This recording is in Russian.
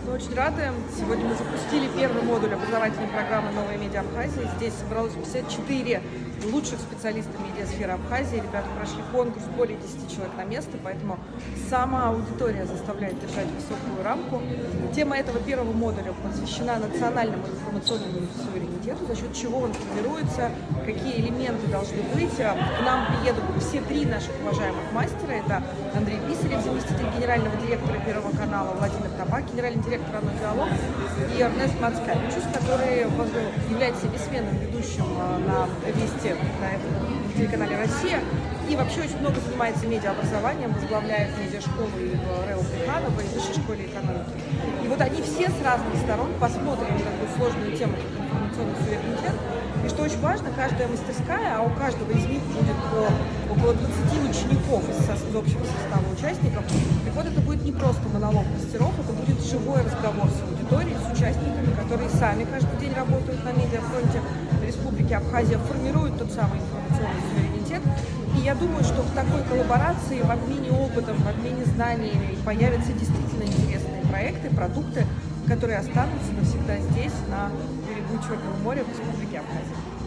Мы очень рады. Сегодня мы запустили первый модуль образовательной программы «Новые медиа Абхазии». Здесь собралось 54 лучших специалистов медиасферы Абхазии. Ребята прошли конкурс, более 10 человек на место, поэтому сама аудитория заставляет держать высокую рамку. Тема этого первого модуля посвящена национальному информационному суверенитету, за счет чего он формируется, какие элементы должны быть. К нам приедут все три наших уважаемых мастера. Это Андрей Писарев, заместитель генерального директора Первого канала, Владимир Табак, генеральный директор «Оно Диалог», и Эрнест Мацкевичус, который является бессменным ведущим на Вести, на телеканале «Россия», и вообще очень много занимается медиаобразованием, возглавляет медиашколу и в РЭО Плеханова, и в Высшей школе экономики. И вот они все с разных сторон посмотрят на такую сложную тему, как информационный суверенитет. И что очень важно, каждая мастерская, а у каждого из них будет около 20 учеников из общего состава участников. Так вот, это будет не просто монолог мастеров, это будет живой разговор с аудиторией, с участниками, которые сами каждый день работают на медиафронте Республики Абхазия, формируют тот самый информационный суверенитет. И я думаю, что в такой коллаборации, в обмене опытом, в обмене знаниями появятся действительно интересные проекты, продукты, которые останутся навсегда здесь, на берегу Черного моря в Республике Абхазия.